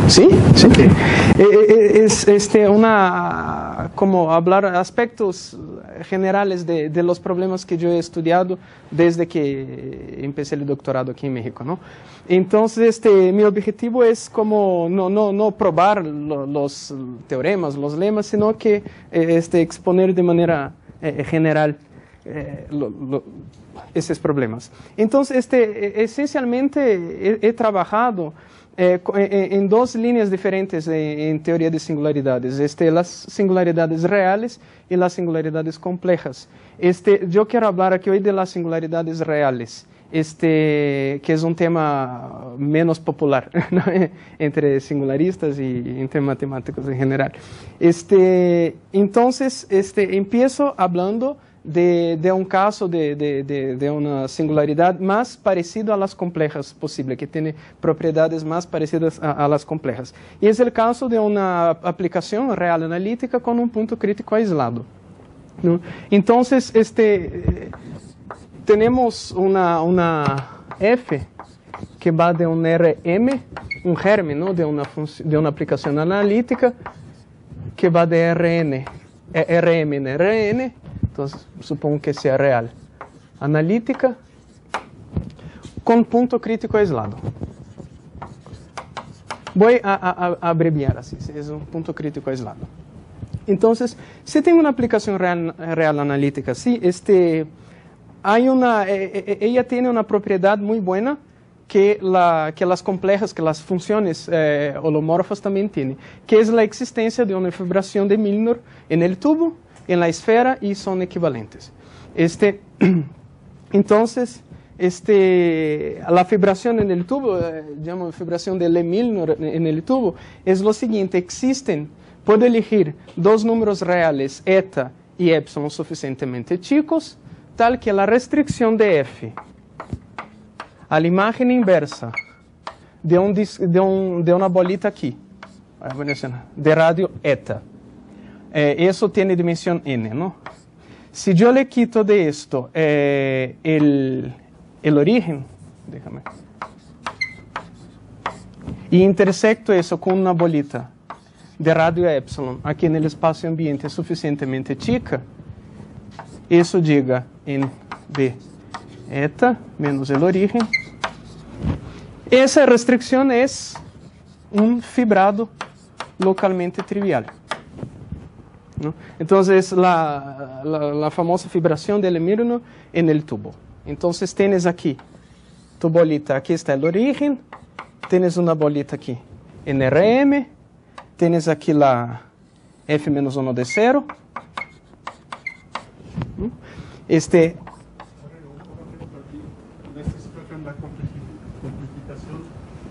Sí, sí. Es como hablar aspectos generales de los problemas que yo he estudiado desde que empecé el doctorado aquí en México, ¿no? Entonces, mi objetivo es como no probar los teoremas, los lemas, sino que exponer de manera general esos problemas. Entonces, esencialmente he trabajado en dos líneas diferentes en teoría de singularidades, las singularidades reales y las singularidades complejas. Yo quiero hablar aquí hoy de las singularidades reales, que es un tema menos popular, ¿no? Entre singularistas y entre matemáticos en general. Entonces, empiezo hablando de un caso de una singularidad más parecido a las complejas posible, que tiene propiedades más parecidas a las complejas. Y es el caso de una aplicación real analítica con un punto crítico aislado, ¿no? Entonces, tenemos una F que va de un RM, un germen, ¿no? de una aplicación analítica que va de RM en Rn. Entonces, supongo que sea real. Analítica con punto crítico aislado. Voy a abreviar así, es un punto crítico aislado. Entonces, si tengo una aplicación real analítica, sí, ella tiene una propiedad muy buena que las complejas, que las funciones holomorfas también tienen, que es la existencia de una fibración de Milnor en el tubo, en la esfera, y son equivalentes. Entonces, la fibración en el tubo, llamo fibración de Le-Milnor en el tubo, es lo siguiente: puedo elegir dos números reales, eta y epsilon, suficientemente chicos, tal que la restricción de F a la imagen inversa de una bolita aquí, de radio eta, eso tiene dimensión n, ¿no? Si yo le quito de esto el origen, déjame, y intersecto eso con una bolita de radio epsilon aquí en el espacio ambiente suficientemente chica, eso llega en B eta menos el origen. Esa restricción es un fibrado localmente trivial, ¿no? Entonces, la famosa fibración de Le-Milnor en el tubo. Entonces, tienes aquí tu bolita, aquí está el origen, tienes una bolita aquí en RM, tienes aquí la F menos 1 de 0.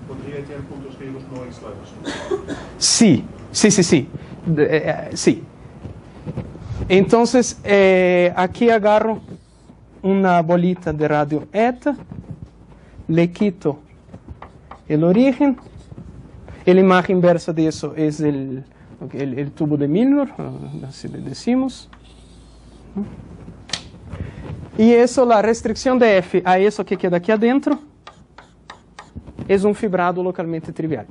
¿Podría tener puntos griegos no aislados? Sí. Sí. Entonces, aquí agarro una bolita de radio eta, le quito el origen, la imagen inversa de eso es el tubo de Milnor, así le decimos. Y eso, la restricción de F a eso que queda aquí adentro, es un fibrado localmente trivial.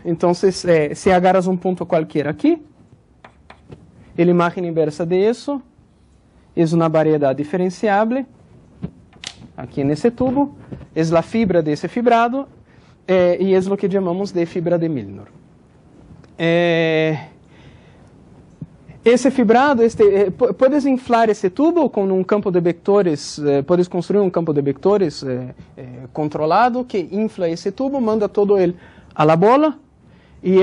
Entonces, si agarras un punto cualquiera aquí, la imagen inversa de eso es una variedad diferenciable, aquí en ese tubo, es la fibra de ese fibrado, y es lo que llamamos de fibra de Milnor. Ese fibrado, puedes inflar ese tubo con un campo de vectores, puedes construir un campo de vectores controlado que infla ese tubo, manda todo a la bola, y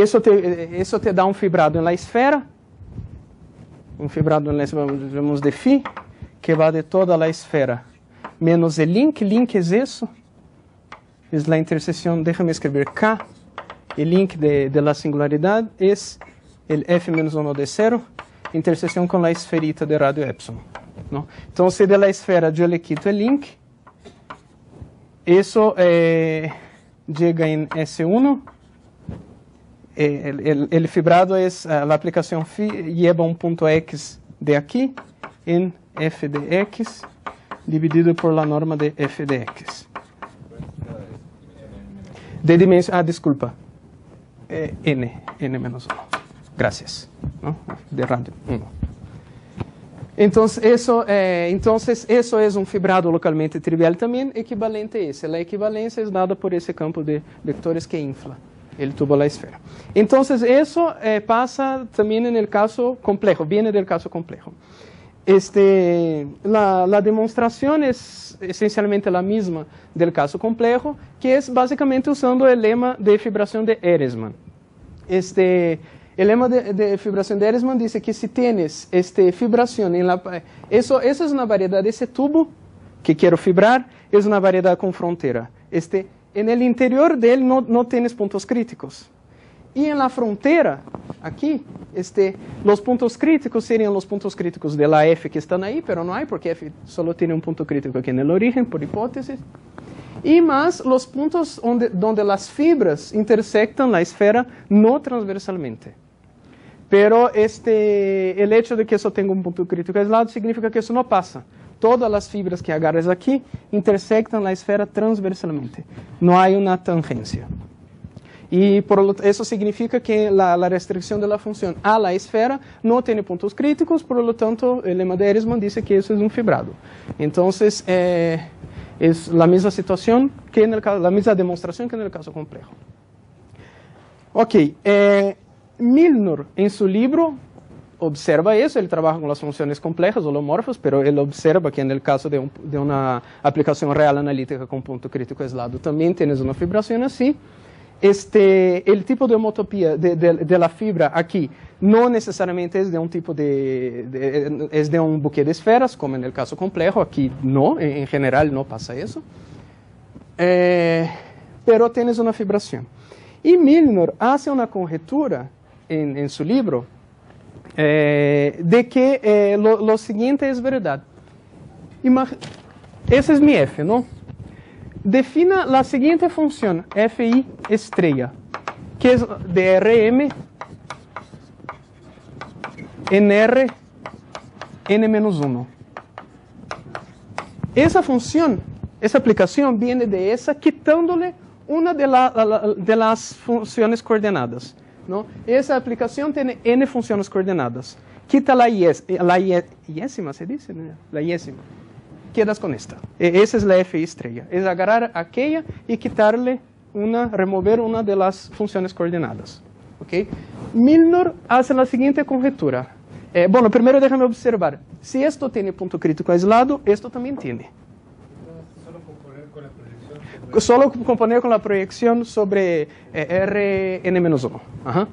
eso te da un fibrado en la esfera, un fibrado en la esfera, llamamos de phi, que va de toda la esfera, menos el link es eso, es la intersección, déjame escribir K, el link de la singularidad es el F menos 1 de 0, intersección con la esferita de radio epsilon, ¿no? Entonces, de la esfera yo le quito el link, eso llega en S1, el fibrado es, la aplicación phi lleva un punto X de aquí, en F de X, dividido por la norma de f de x. De dimensión, disculpa, n menos 1. Gracias. ¿No? De radio 1. Entonces eso es un fibrado localmente trivial también, equivalente a ese. La equivalencia es dada por ese campo de vectores que infla el tubo a la esfera. Entonces eso pasa también en el caso complejo, viene del caso complejo. La demostración es esencialmente la misma del caso complejo, que es básicamente usando el lema de fibración de Ehresmann. El lema de fibración de Ehresmann dice que si tienes fibración en eso es una variedad, ese tubo que quiero fibrar es una variedad con frontera. En el interior de él no tienes puntos críticos. Y en la frontera, aquí, los puntos críticos serían los puntos críticos de la F que están ahí, pero no hay porque F solo tiene un punto crítico aquí en el origen, por hipótesis. Y más los puntos donde las fibras intersectan la esfera no transversalmente. Pero el hecho de que eso tenga un punto crítico aislado significa que eso no pasa. Todas las fibras que agarres aquí intersectan la esfera transversalmente. No hay una tangencia. Y eso significa que la restricción de la función a la esfera no tiene puntos críticos, por lo tanto el lema de Ehresmann dice que eso es un fibrado. Entonces es la misma situación que la misma demostración que en el caso complejo. Ok, Milnor en su libro observa eso, él trabaja con las funciones complejas, holomorfas, pero él observa que en el caso de una aplicación real analítica con punto crítico aislado también tienes una fibración así. El tipo de homotopía de la fibra aquí no necesariamente es de un tipo es de un buque de esferas, como en el caso complejo, aquí no, en general no pasa eso. Pero tienes una fibración. Y Milnor hace una conjetura en su libro de que lo siguiente es verdad. Ese es mi F, ¿no? Defina la siguiente función, Fi estrella, que es de Rm en R n-1. Esa función, esa aplicación viene de esa quitándole una de las funciones coordenadas, ¿no? Esa aplicación tiene n funciones coordenadas. Quita la iésima, se dice, ¿no? La iésima. Quedas con esta. Esa es la Fi estrella. Es agarrar aquella y quitarle remover una de las funciones coordenadas. ¿Okay? Milnor hace la siguiente conjetura. Bueno, primero déjame observar. Si esto tiene punto crítico aislado, esto también tiene. Solo componer con la proyección. Solo componer con la proyección sobre Rn-1. Ajá.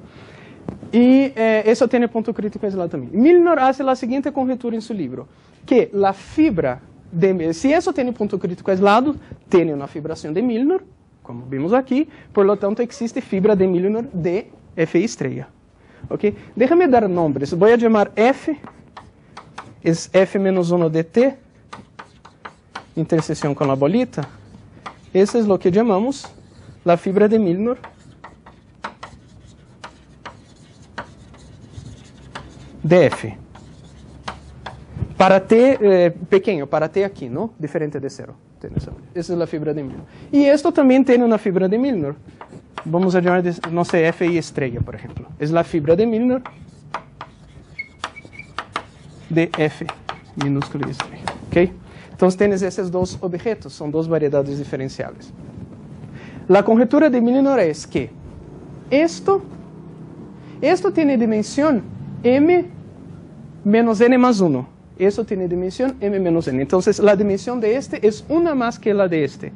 Y eso tiene punto crítico aislado también. Milnor hace la siguiente conjetura en su libro, que la fibra si eso tiene punto crítico aislado, tiene una fibración de Milnor, como vimos aquí, por lo tanto existe fibra de Milnor de Fi estrella. ¿Okay? Déjame dar nombres, voy a llamar F, es F-1 de T, intersección con la bolita. Eso es lo que llamamos la fibra de Milnor de F. Para T pequeño, para T aquí, ¿no? Diferente de 0. Esa es la fibra de Milnor. Y esto también tiene una fibra de Milnor. Vamos a llamar, no sé, Fi estrella, por ejemplo. Es la fibra de Milnor de F minúscula y estrella. ¿Okay? Entonces tienes esos dos objetos, son dos variedades diferenciales. La conjetura de Milnor es que esto tiene dimensión m menos n más 1. Eso tiene dimensión m menos n. Entonces la dimensión de este es una más que la de este.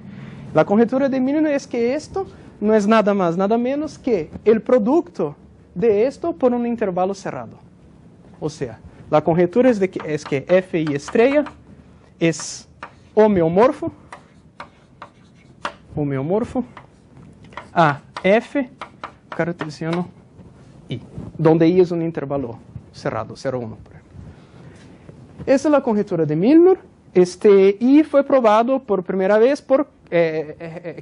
La conjetura de Milnor es que esto no es nada más, nada menos que el producto de esto por un intervalo cerrado. O sea, la conjetura es que Fi estrella es homeomorfo a F cartesiano I, donde I es un intervalo cerrado, 0, 1. Esa es la conjetura de Milnor, y fue probado por primera vez por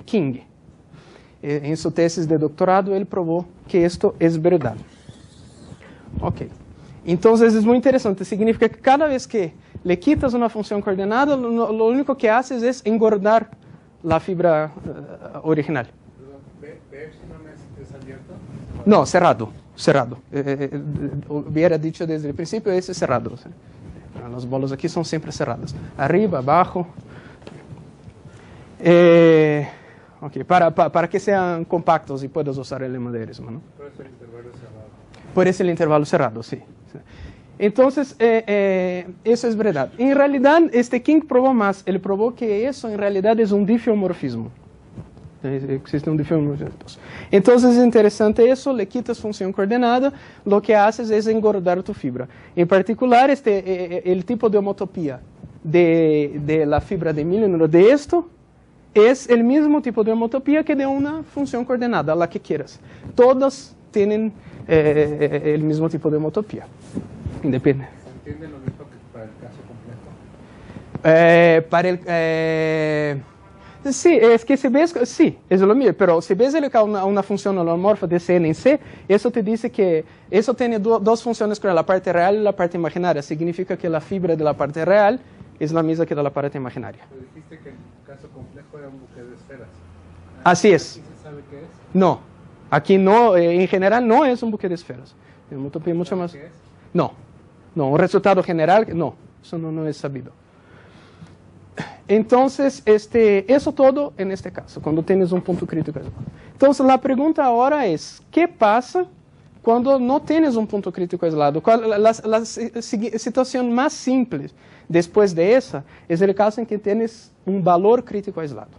King. En su tesis de doctorado, él probó que esto es verdad. Ok. Entonces es muy interesante, significa que cada vez que le quitas una función coordenada, lo único que haces es engordar la fibra original. ¿B epsilon es abierto? No, cerrado. Hubiera dicho desde el principio, ese es cerrado. ¿Sí? Los bolos aquí son siempre cerrados. Arriba, abajo. Okay, para que sean compactos y puedas usar el lema de Erisman, ¿no? Por eso el intervalo es cerrado. Por eso el intervalo cerrado, sí. Entonces, eso es verdad. En realidad, King probó más. Él probó que eso en realidad es un difiomorfismo. Existe un difiomorfismo. Entonces, es interesante eso, le quitas función coordenada, lo que haces es engordar tu fibra. En particular, el tipo de homotopía de la fibra de milímetro de esto es el mismo tipo de homotopía que de una función coordenada, la que quieras. Todas tienen el mismo tipo de homotopía. Depende. ¿Se entiende lo mismo que para el caso complejo? Sí, es que si ves, sí, es lo mismo, pero si ves una función holomorfa de Cn en C, eso te dice que eso tiene dos funciones con la parte real y la parte imaginaria. Significa que la fibra de la parte real es la misma que de la parte imaginaria. Pero dijiste que el caso complejo era un buque de esferas. Así es. ¿Aquí se sabe qué es? No, aquí no, en general no es un buque de esferas. Es una utopía mucho más. ¿Qué es? No, un resultado general, no, eso no es sabido. Entonces, eso todo en este caso, cuando tienes un punto crítico aislado. Entonces, la pregunta ahora es, ¿qué pasa cuando no tienes un punto crítico aislado? La situación más simple después de esa es el caso en que tienes un valor crítico aislado,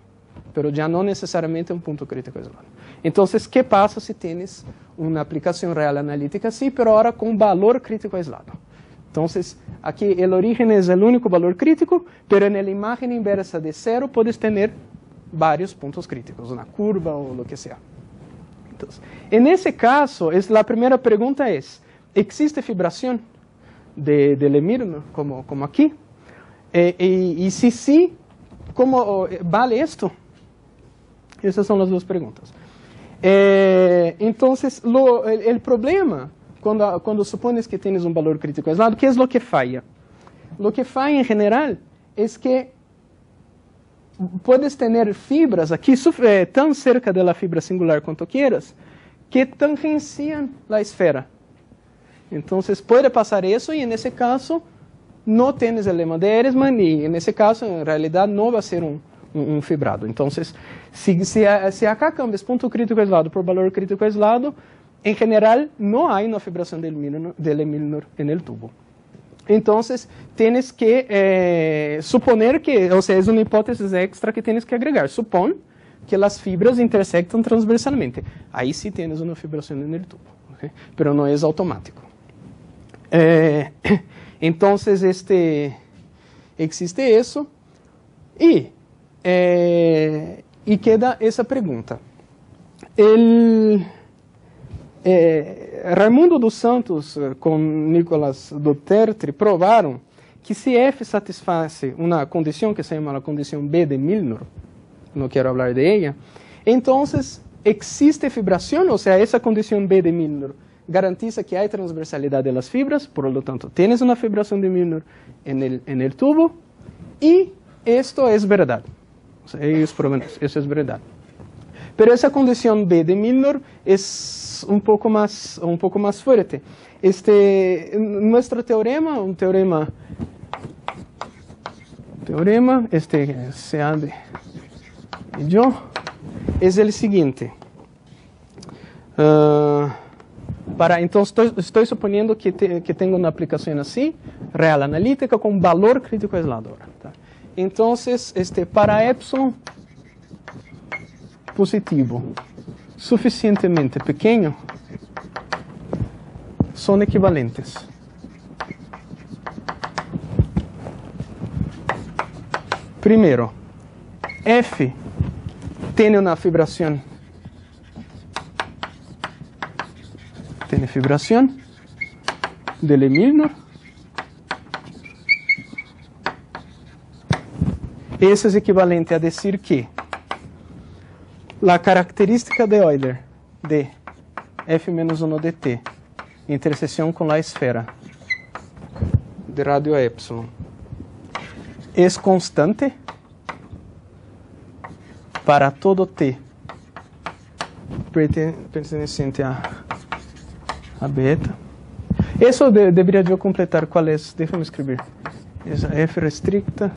pero ya no necesariamente un punto crítico aislado. Entonces, ¿qué pasa si tienes una aplicación real analítica? Sí, pero ahora con valor crítico aislado. Entonces, aquí el origen es el único valor crítico, pero en la imagen inversa de cero puedes tener varios puntos críticos, una curva o lo que sea. Entonces, en ese caso, la primera pregunta es, ¿existe fibración de Lemierner como aquí? Y si sí, ¿cómo vale esto? Esas son las dos preguntas. Entonces, el problema, cuando supones que tienes un valor crítico aislado, ¿qué es lo que falla? Lo que falla en general es que puedes tener fibras aquí tan cerca de la fibra singular cuanto quieras, que tangencian la esfera. Entonces puede pasar eso y en ese caso no tienes el lema de Erisman y en ese caso en realidad no va a ser un fibrado. Entonces, si acá cambias punto crítico aislado por valor crítico aislado, en general no hay una fibración del Milnor en el tubo. Entonces, tienes que suponer que, o sea, es una hipótesis extra que tienes que agregar. Supón que las fibras intersectan transversalmente. Ahí sí tienes una fibración en el tubo, ¿okay? Pero no es automático. Entonces, existe eso y queda esa pregunta. Raimundo dos Santos con Nicolás Duterte probaram que se F satisface uma condição que se chama a condição B de Milnor, não quero falar de ella, entonces existe fibração, ou seja, essa condição B de Milnor garantiza que há transversalidade das fibras, por lo tanto, tienes uma fibração de Milnor en el tubo, e esto es verdade. O sea, ellos prueban eso es verdad. Pero esa condición B de Milnor es un poco más fuerte. Nuestro teorema, sea de yo, es el siguiente. Entonces estoy suponiendo que tengo una aplicación así, real analítica, con valor crítico aislado. ¿Tá? Entonces, para epsilon positivo suficientemente pequeño, son equivalentes. Primero, F tiene una fibración. Tiene fibración del Milnor. Eso es equivalente a decir que la característica de Euler de F-1 de T, intersección con la esfera de radio epsilon, es constante para todo T perteneciente a beta. Eso debería yo completar. ¿Cuál es? Déjame escribir. Es F restricta,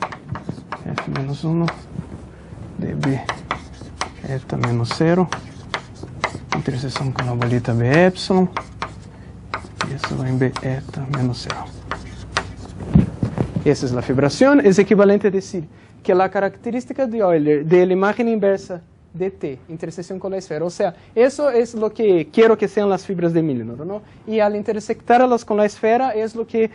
F menos 1, de B eta menos 0, intersección con la bolita B epsilon, y eso va en B eta menos 0. Esa es la fibración. Es equivalente a decir que la característica de Euler de la imagen inversa de T, intersección con la esfera, o sea, eso es lo que quiero que sean las fibras de Milnor, ¿no? Y al intersectarlas con la esfera es lo que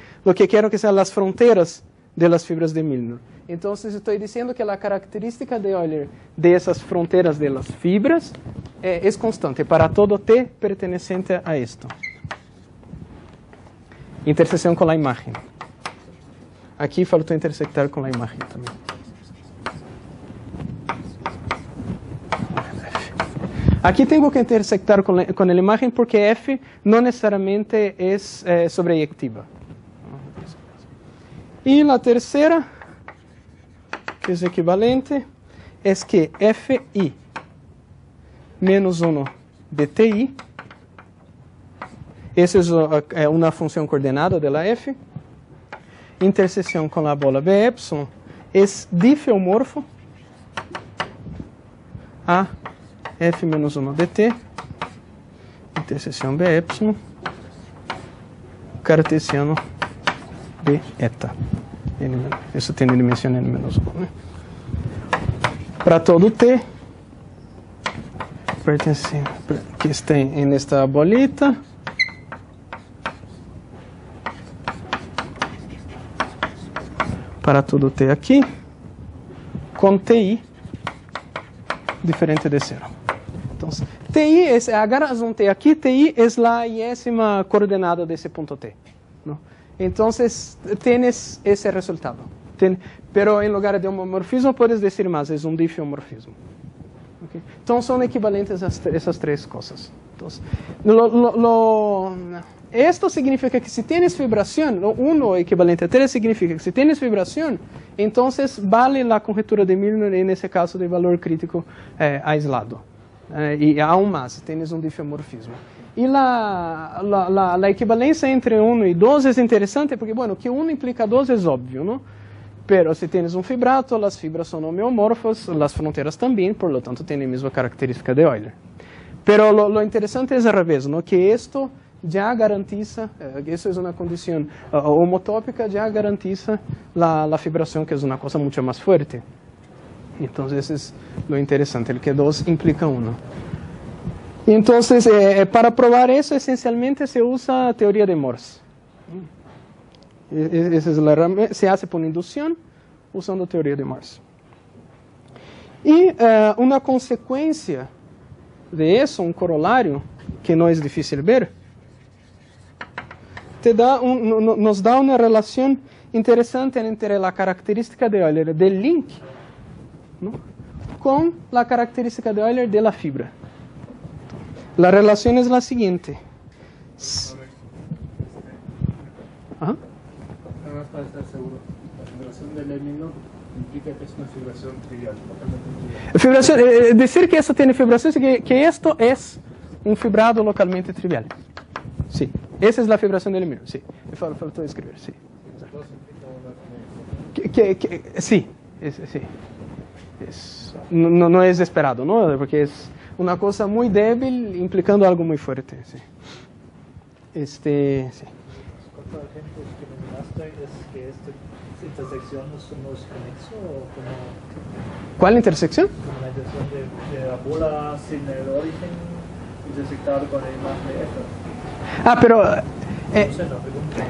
quiero que sean las fronteras de las fibras de Milnor. Entonces estoy diciendo que la característica de Euler de esas fronteras de las fibras es constante para todo T perteneciente a esto. Intersección con la imagen. Aquí faltó intersectar con la imagen también. Aquí tengo que intersectar con la imagen porque F no necesariamente es sobreyectiva. Y la tercera, que es equivalente, es que Fi menos 1 de Ti, esa es una función coordenada de la F, intersección con la bola B epsilon, es difeomorfo a F menos 1 de T, intersección B epsilon, cartesiano de eta. Eso tiene dimensión n menos 1. Para todo T, que esté en esta bolita, para todo T aquí, con Ti diferente de 0. Entonces, Ti es, agarras un T aquí, Ti es la iésima coordenada de ese punto T, ¿no? Entonces, tienes ese resultado. Pero en lugar de homomorfismo, puedes decir más, es un difeomorfismo. ¿Okay? Entonces, son equivalentes a esas tres cosas. Entonces, esto significa que si tienes fibración, 1 equivalente a 3 significa que si tienes fibración, entonces vale la conjetura de Milnor en ese caso de valor crítico aislado. Y aún más, tienes un difeomorfismo. Y la equivalencia entre 1 y 2 es interesante porque, bueno, que 1 implica 2 es obvio, ¿no? Pero si tienes un fibrato, las fibras son homeomorfas, las fronteras también, por lo tanto tienen la misma característica de Euler. Pero lo interesante es al revés, ¿no? Que esto ya garantiza, eso es una condición homotópica, ya garantiza la fibración, que es una cosa mucho más fuerte. Entonces es lo interesante, el que 2 implica 1. Entonces, para probar eso, esencialmente se usa teoría de Morse. Esa es la herramienta, se hace por inducción usando teoría de Morse. Y una consecuencia de eso, un corolario, que no es difícil ver, nos da una relación interesante entre la característica de Euler del link, ¿no?, con la característica de Euler de la fibra. La relación es la siguiente. ¿Ah? Nada más para estar seguro, la fibración del Milnor implica que es una fibración trivial, totalmente trivial. Decir que eso tiene fibración significa que esto es un fibrado localmente trivial. Sí, esa es la fibración del Milnor, sí. Me faltó escribir, sí. Sí, sí. No es esperado, ¿no? Porque es una cosa muy débil implicando algo muy fuerte. Sí. Sí. Otro ejemplo que mencionaste es que esta intersección no es conexo o como... ¿Cuál intersección? Como la intersección de la bola sin el origen intersectado con la imagen de F. Ah, pero... No sé, la pregunta.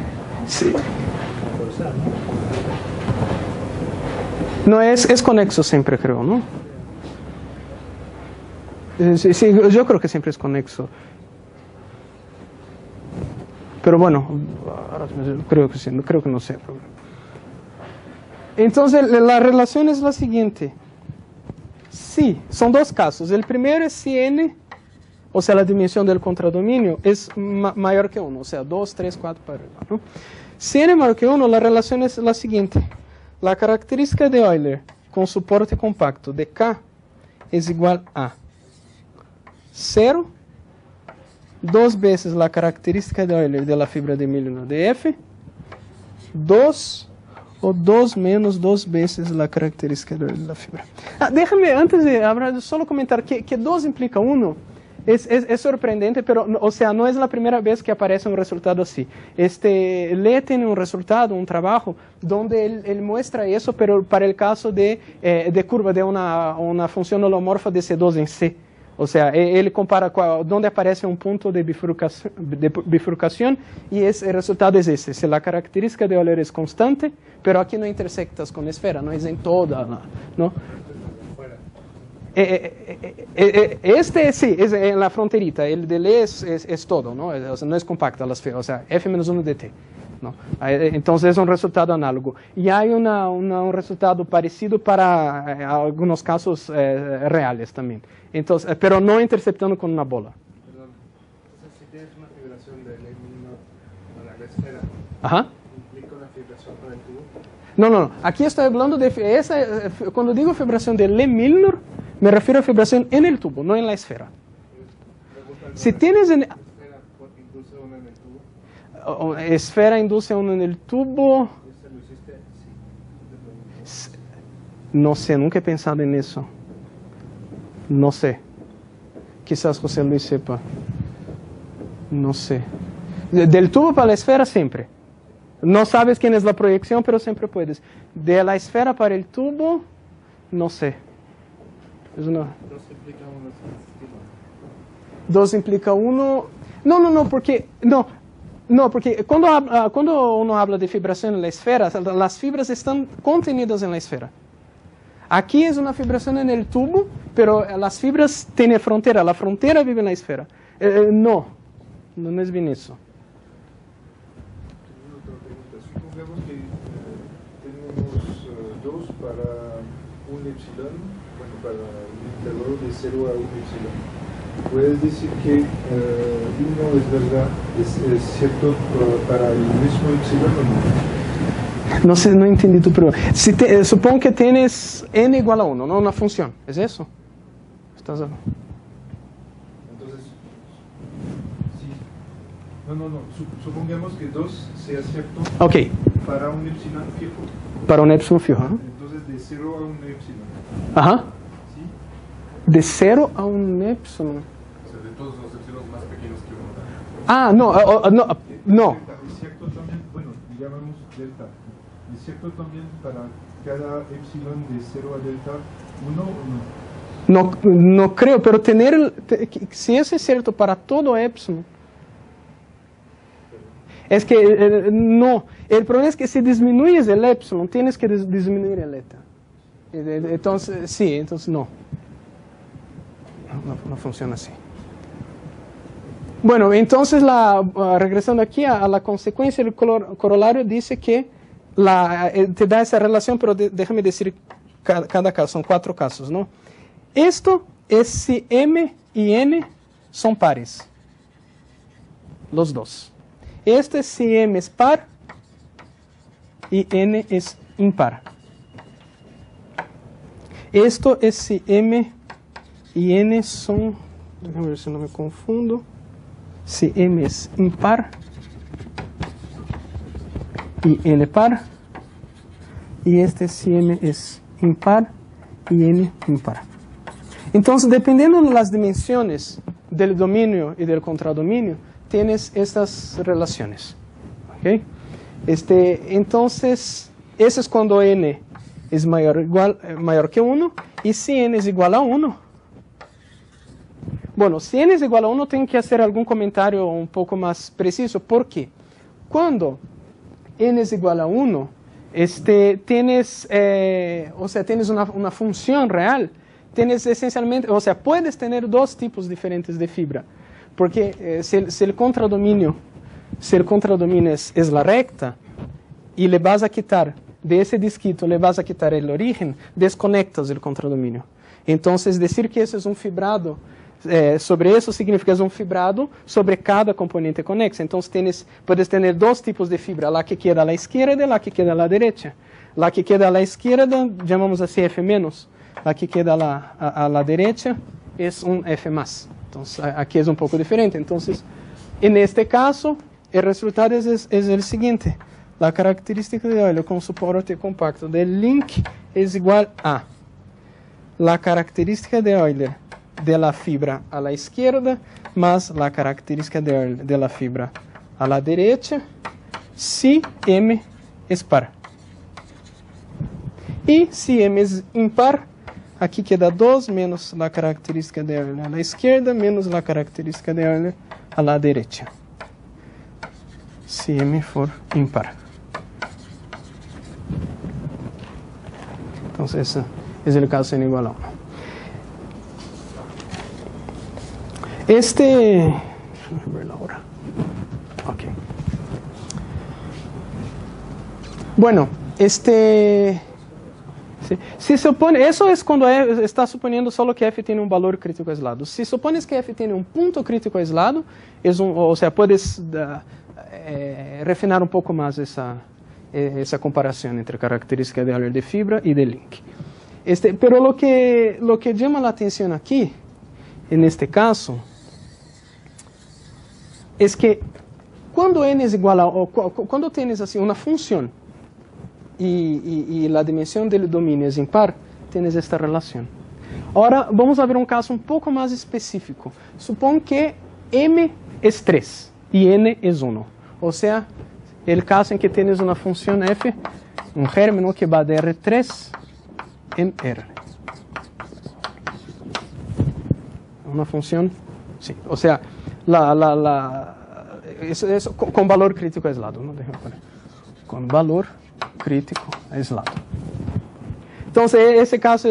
Sí. Puede ser, ¿no? No es conexo siempre, creo, ¿no? Sí, yo creo que siempre es conexo. Pero bueno, creo que sí, creo que no sé. Entonces, la relación es la siguiente. Sí, son dos casos. El primero es si n, o sea, la dimensión del contradominio, es mayor que 1, o sea, 2, 3, 4 para arriba, ¿no? Si n es mayor que 1, la relación es la siguiente. la característica de Euler con soporte compacto de K es igual a 0, 2 veces la característica de Euler de la fibra de Milnor de F, 2 o 2 menos 2 veces la característica de Euler de la fibra. Déjame, antes de hablar, solo comentar que 2 implica 1. Es sorprendente, pero, o sea, no es la primera vez que aparece un resultado así. Lee tiene un resultado, un trabajo, donde él muestra eso, pero para el caso de curva de una función holomorfa de C2 en C. O sea, él compara donde aparece un punto de bifurcación y el resultado es ese. Si la característica de Euler es constante, pero aquí no intersectas con la esfera, no es en toda, ¿no? Sí, es en la fronterita, el de Lie es todo, ¿no? O sea, no es compacta la esfera, o sea, F menos 1 de T. ¿No? Entonces es un resultado análogo. Y hay un resultado parecido para algunos casos reales también. Entonces, pero no interceptando con una bola. Perdón. Entonces, si tienes una fibración de Lie-Milnor para la esfera, Ajá. ¿implica una fibración para el tubo? No. Aquí estoy hablando de cuando digo fibración de Lie-Milnor, me refiero a fibración en el tubo, no en la esfera. Si tienes ¿Esfera induce una en el tubo? Esfera induce uno en el tubo. ¿Eso lo hiciste? Sí. No sé, nunca he pensado en eso. No sé. Quizás José Luis sepa. No sé. Del tubo para la esfera siempre. No sabes quién es la proyección, pero siempre puedes. De la esfera para el tubo, no sé. Es una... 2 implica 1 es el estilo. 2 implica 1. No, porque... No, porque cuando uno habla de fibración en la esfera, las fibras están contenidas en la esfera. Aquí es una fibración en el tubo, pero las fibras tienen frontera. La frontera vive en la esfera. No es bien eso. Supongamos que tenemos 2 para un epsilon, bueno, para un intervalo de 0 a 1 epsilon. Puedes decir que 1 es verdad, es cierto para el mismo epsilon o no. No sé, no entendí tu pregunta. Supongo que tienes n igual a 1, ¿no? Una función. ¿Es eso? Entonces, sí. No. Supongamos que 2 sea cierto para un epsilon fijo. Para un epsilon fijo. ¿Eh? Entonces, de 0 a un epsilon. Ajá. ¿Sí? De 0 a un epsilon. O sea, de todos los epsilones más pequeños que uno. Ah, no. Es cierto también, bueno, llamamos delta. ¿Es cierto también para cada epsilon de 0 a delta 1 o no? No creo, pero si eso es cierto para todo epsilon, es que no. El problema es que si disminuyes el epsilon, tienes que disminuir el eta. Entonces, sí, entonces no. No funciona así. Bueno, entonces regresando aquí a la consecuencia del corolario, dice que te da esa relación, pero déjame decir cada caso, son 4 casos, ¿no? Esto es si M y N son pares, los dos. Este es si M es par y N es impar. Esto es si M y N son, déjame ver si no me confundo, si M es impar y N par, y este si M es impar y N impar. Entonces, dependiendo de las dimensiones del dominio y del contradominio, tienes estas relaciones. ¿Okay? Entonces, eso es cuando N es mayor que 1, y si N es igual a 1. Bueno, si N es igual a 1, tengo que hacer algún comentario un poco más preciso. ¿Por qué? Cuando N es igual a 1, tienes una función real. Tienes esencialmente, o sea, puedes tener 2 tipos diferentes de fibra. Porque si el contradominio es la recta, y le vas a quitar, de ese disquito le vas a quitar el origen, desconectas el contradominio. Entonces, decir que ese es un fibrado sobre eso significa es un fibrado sobre cada componente conexa. Entonces puedes tener dos tipos de fibra, la que queda a la izquierda y la que queda a la derecha. La que queda a la izquierda llamamos así F menos, la que queda a la derecha es un F más. Entonces aquí es un poco diferente. Entonces en este caso el resultado es el siguiente. La característica de Euler con soporte compacto del link es igual a la característica de Euler de la fibra a la izquierda más la característica de Euler de la fibra a la derecha si M es par. Y si M es impar, aquí queda 2 menos la característica de Euler a la izquierda menos la característica de Euler a la derecha. Si M for impar. Entonces, ese es el caso n igual a 1. Déjame ver la hora. Ok. Bueno, sí. Si supone, eso es cuando está suponiendo solo que f tiene un valor crítico aislado. Si supones que f tiene un punto crítico aislado, o sea, puedes refinar un poco más esa comparación entre característica de Euler de fibra y de link. Pero lo que llama la atención aquí, en este caso, es que cuando n es igual a, cuando tienes así una función y la dimensión del dominio es impar, tienes esta relación. Ahora vamos a ver un caso un poco más específico. Supón que m es 3 y n es 1. O sea, el caso en que tienes una función f, un gérmeno que va de R3 en R. Una función, sí, o sea, eso, con valor crítico aislado, ¿no? Déjame poner. Con valor crítico aislado. Entonces, ese caso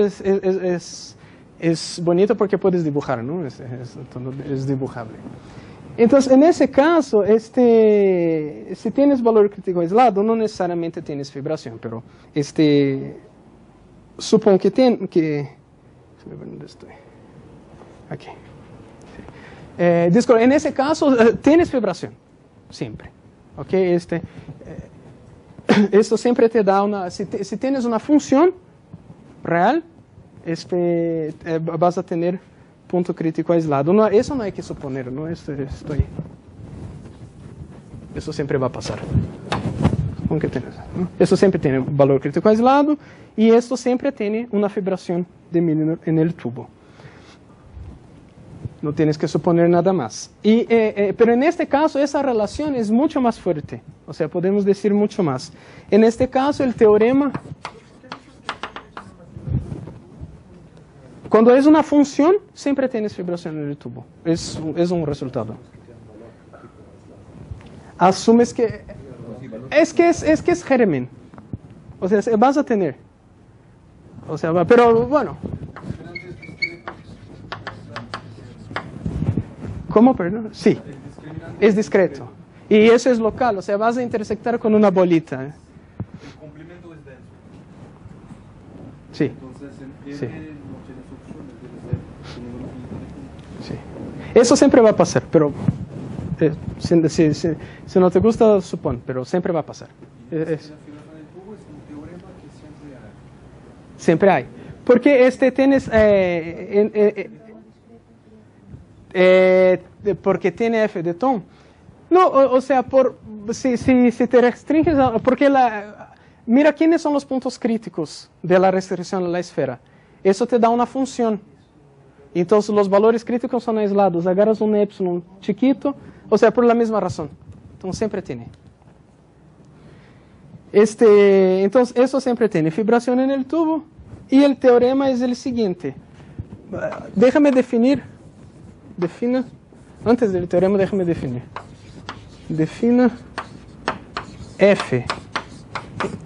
es bonito porque puedes dibujar, ¿no? Es dibujable. Entonces, en ese caso, si tienes valor crítico aislado, no necesariamente tienes fibración, pero supongo que ¿dónde estoy? Aquí. En ese caso, tienes fibración, siempre. ¿Ok? Esto siempre te da una, si tienes una función real, vas a tener punto crítico aislado. No, eso no hay que suponer, ¿no? Eso siempre va a pasar. Aunque tienes, ¿no? Eso siempre tiene valor crítico aislado y esto siempre tiene una fibración de Milnor en el tubo. No tienes que suponer nada más. Pero en este caso esa relación es mucho más fuerte. O sea, podemos decir mucho más. En este caso el teorema, cuando es una función, siempre tienes fibración en el tubo. Es un resultado. Asumes que es germen. O sea, vas a tener. O sea, pero bueno. ¿Cómo, perdón? Sí, es discreto. Y eso es local, o sea, vas a intersectar con una bolita. El complemento es denso. Sí. Entonces, en Sí. no tienes opciones, debe ser un número finito de puntos. Sí. Eso siempre va a pasar, pero si no te gusta, supón, pero siempre va a pasar. La fibración del tubo es un teorema que siempre hay. Siempre hay. Porque tienes... porque tiene f de Thom. No, o sea, si te restringes, porque mira quiénes son los puntos críticos de la restricción a la esfera. Eso te da una función. Entonces los valores críticos son aislados. Agarras un epsilon chiquito, o sea, por la misma razón. Entonces siempre tiene. Entonces eso siempre tiene fibración en el tubo. Y el teorema es el siguiente. Déjame definir. Defina, antes del teorema déjame definir. Defina F.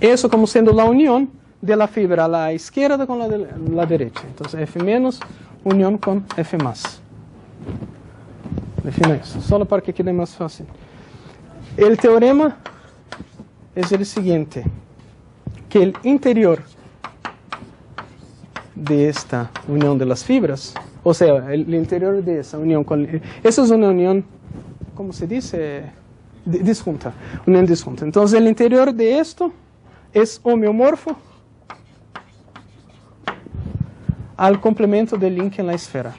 Eso como siendo la unión de la fibra a la izquierda con la derecha. Entonces F menos unión con F más. Defina eso, solo para que quede más fácil. El teorema es el siguiente. Que el interior de esta unión de las fibras, O sea, el interior de esa unión con... Eso es una unión, ¿cómo se dice? Disjunta, unión disjunta. Entonces el interior de esto es homeomorfo al complemento del link en la esfera.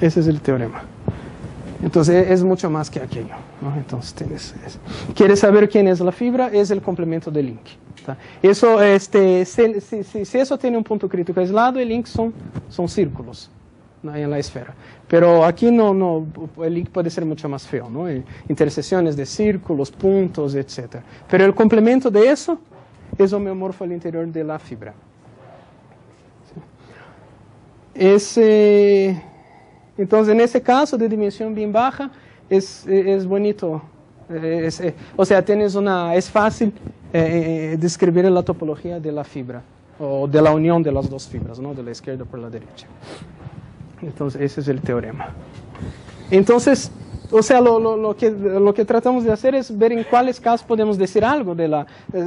Ese es el teorema. Entonces es mucho más que aquello, ¿no? Entonces quieres saber quién es la fibra, es el complemento del link. ¿Tá? Eso, si eso tiene un punto crítico aislado, el link son círculos, ¿no? En la esfera. Pero aquí no, el link puede ser mucho más feo, ¿no? Intersecciones de círculos, puntos, etc. Pero el complemento de eso es homeomorfo al interior de la fibra. Entonces, en ese caso de dimensión bien baja, es bonito. O sea, es fácil describir la topología de la fibra, o de la unión de las dos fibras, ¿no? De la izquierda por la derecha. Entonces, ese es el teorema. Entonces, o sea, lo que tratamos de hacer es ver en cuáles casos podemos decir algo,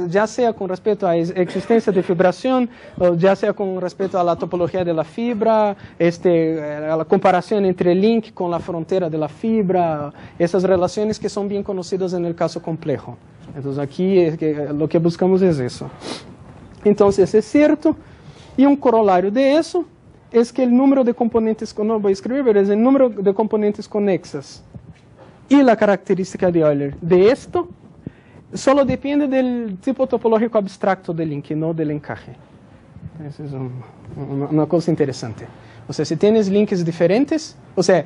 ya sea con respecto a la existencia de fibración, o ya sea con respecto a la topología de la fibra, a la comparación entre el link con la frontera de la fibra, esas relaciones que son bien conocidas en el caso complejo. Entonces aquí lo que buscamos es eso. Entonces es cierto, y un corolario de eso es que el número de componentes, no voy a escribir, pero es el número de componentes conexas y la característica de Euler de esto solo depende del tipo topológico abstracto del link, no del encaje. Esa es una cosa interesante. O sea, si tienes links diferentes, o sea,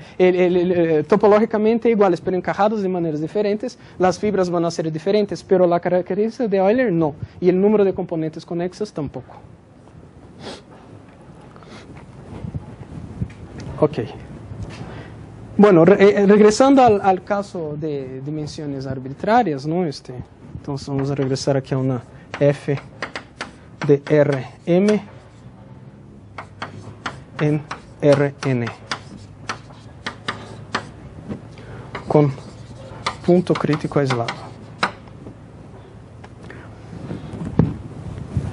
topológicamente iguales, pero encajados de maneras diferentes, las fibras van a ser diferentes, pero la característica de Euler no, y el número de componentes conexas tampoco. Ok. Bueno, regresando al caso de dimensiones arbitrarias, ¿no? Entonces vamos a regresar aquí a una f de Rm en Rn con punto crítico aislado.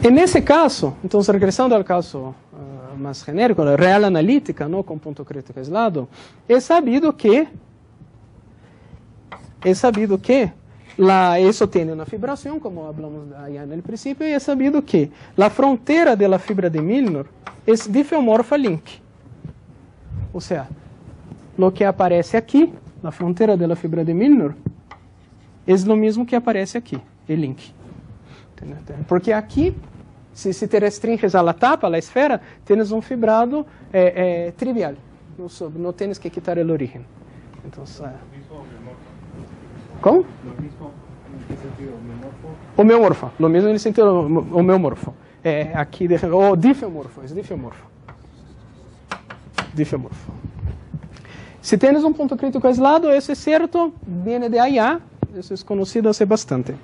En ese caso, entonces regresando al caso más genérico, la real analítica, ¿no? Con punto crítico aislado, es sabido que eso tiene una fibración, como hablamos allá en el principio, y es sabido que la frontera de la fibra de Milnor es difeomorfa al link. O sea, lo que aparece aquí, la frontera de la fibra de Milnor, es lo mismo que aparece aquí, el link. Porque aquí, si te restringes a la tapa, a la esfera, tienes un fibrado trivial. No tienes que quitar el origen. Entonces, ¿cómo? Lo mismo en qué sentido, homeomorfo. Homeomorfo, lo mismo en el sentido homeomorfo. Aquí, difeomorfo, es difeomorfo. Difeomorfo. Si tienes un punto crítico aislado, eso es cierto, viene de allá, eso es conocido hace bastante.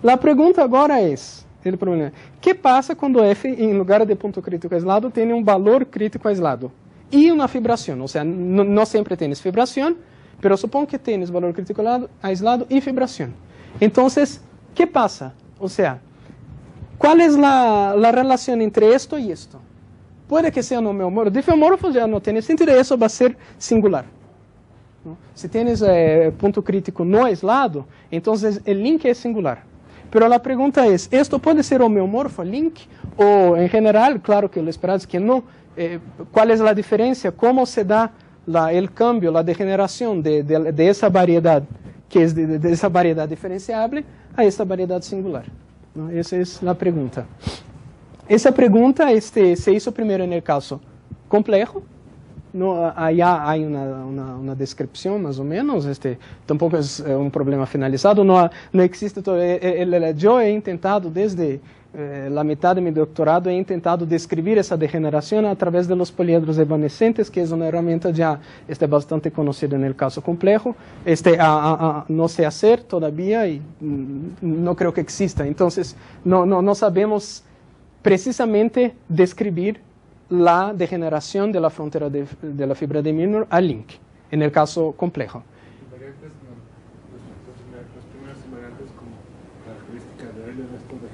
La pregunta ahora es, el problema, ¿qué pasa cuando F, en lugar de punto crítico aislado, tiene un valor crítico aislado y una fibración? O sea, no siempre tienes fibración, pero supongo que tienes valor crítico aislado y fibración. Entonces, ¿qué pasa? O sea, ¿cuál es la relación entre esto y esto? Puede que sea un homeomorfo. Difeomorfo ya no tiene sentido, eso va a ser singular, ¿no? Si tienes punto crítico no aislado, entonces el link es singular. Pero la pregunta es, ¿esto puede ser homeomorfo al link? O en general, claro que lo esperado es que no. ¿Cuál es la diferencia? ¿Cómo se da el cambio, la degeneración de esa variedad, que es de esa variedad diferenciable, a esa variedad singular, ¿no? Esa es la pregunta. Esa pregunta se hizo primero en el caso complejo. No, allá hay una descripción más o menos, tampoco es un problema finalizado, no existe todo. Yo he intentado desde la mitad de mi doctorado, he intentado describir esa degeneración a través de los poliedros evanescentes, que es una herramienta ya bastante conocida en el caso complejo, no sé hacer todavía y no creo que exista. Entonces no sabemos precisamente describir la degeneración de la frontera de la fibra de Milnor al link, en el caso complejo. Invariantes, los primeros invariantes como característica de Euler, esto de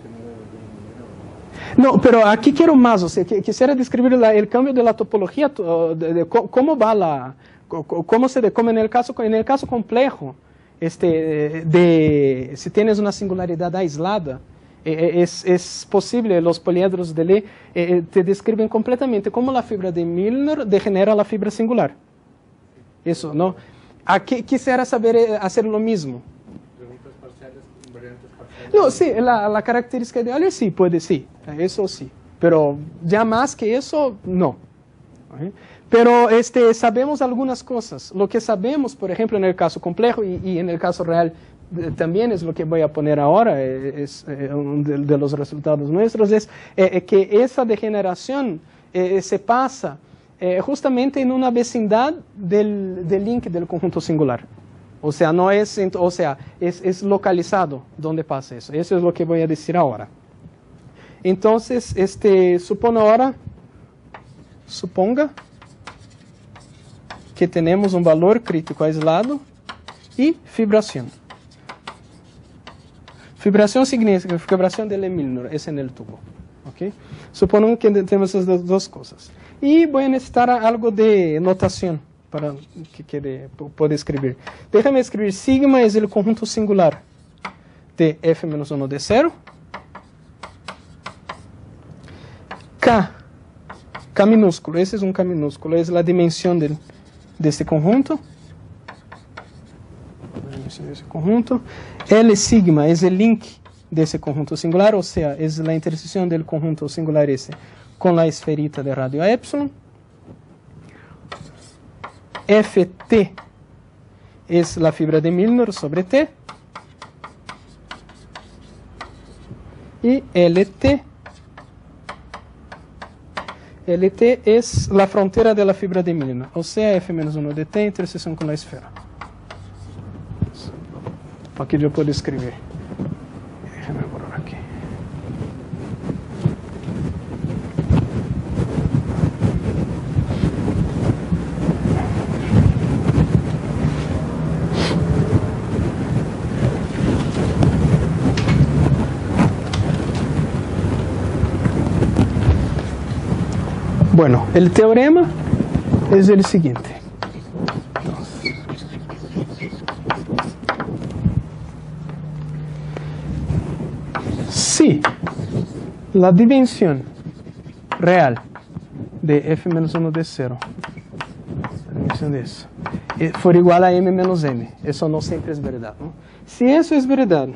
No, pero aquí quiero más, o sea, quisiera describir el cambio de la topología, de cómo va la, cómo se como en el caso complejo, si tienes una singularidad aislada, es posible, los poliedros de Lie te describen completamente cómo la fibra de Milnor degenera la fibra singular. Eso, ¿no? Aquí quisiera saber hacer lo mismo. Preguntas parciales, invariantes parciales. No, sí, la característica de Euler sí, puede, sí, eso sí. Pero ya más que eso, no. ¿Okay? Pero sabemos algunas cosas. Lo que sabemos, por ejemplo, en el caso complejo y en el caso real, también es lo que voy a poner ahora, es uno de los resultados nuestros, es que esa degeneración se pasa justamente en una vecindad del link del conjunto singular. O sea, no es, o sea, es localizado donde pasa eso. Eso es lo que voy a decir ahora. Entonces, suponga que tenemos un valor crítico aislado y fibración. Fibración significa fibración de Lie-Milnor, es en el tubo. ¿Okay? Suponemos que tenemos esas dos cosas. Y voy a necesitar algo de notación para que pueda escribir. Déjame escribir sigma es el conjunto singular de f-1 de 0. K minúsculo, ese es un K minúsculo, es la dimensión de este conjunto. L sigma es el link de ese conjunto singular, o sea, es la intersección del conjunto singular ese con la esferita de radio a epsilon. Ft es la fibra de Milnor sobre T. Y LT es la frontera de la fibra de Milnor, o sea, f-1 de T intersección con la esfera. Aquí yo puedo escribir. Déjame borrar aquí. Bueno, el teorema es el siguiente. Si la dimensión real de f-1 de 0, la dimensión de eso, for igual a m menos m, eso no siempre es verdad, ¿no? Si eso es verdad,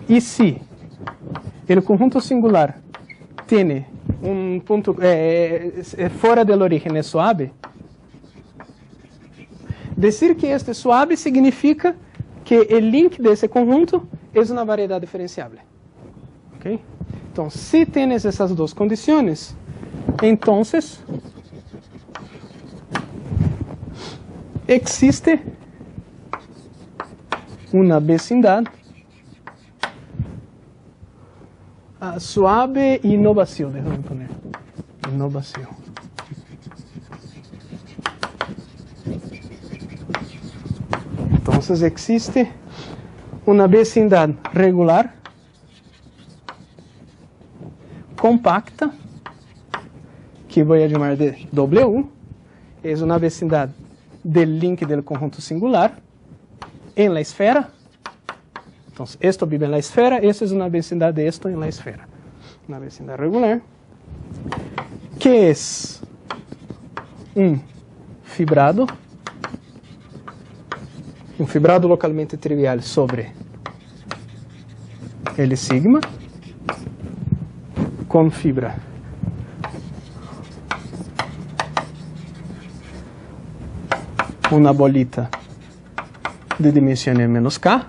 y si el conjunto singular tiene un punto fuera del origen es suave, decir que este es suave significa que el link de ese conjunto es una variedad diferenciable. ¿Okay? Entonces, si tienes esas dos condiciones, entonces existe una vecindad suave y no vacío, déjame poner, no vacío. Entonces existe una vecindad regular, compacta, que voy a llamar de W, es una vecindad del link del conjunto singular en la esfera. Entonces, esto vive en la esfera, esta es una vecindad de esto en la esfera. Una vecindad regular, que es un fibrado localmente trivial sobre L sigma, con fibra una bolita de dimensión n menos k,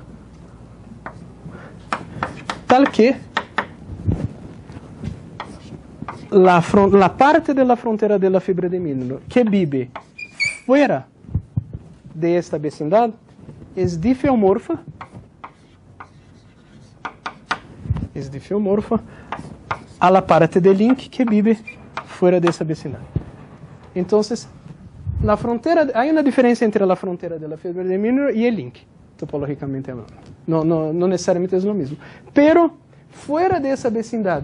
tal que la parte de la frontera de la fibra de Milnor que vive fuera de esta vecindad es difeomorfa a la parte del link que vive fuera de esa vecindad. Entonces, la frontera, hay una diferencia entre la frontera de la fibra de Milnor y el link, topológicamente hablando. No necesariamente es lo mismo. Pero, fuera de esa vecindad,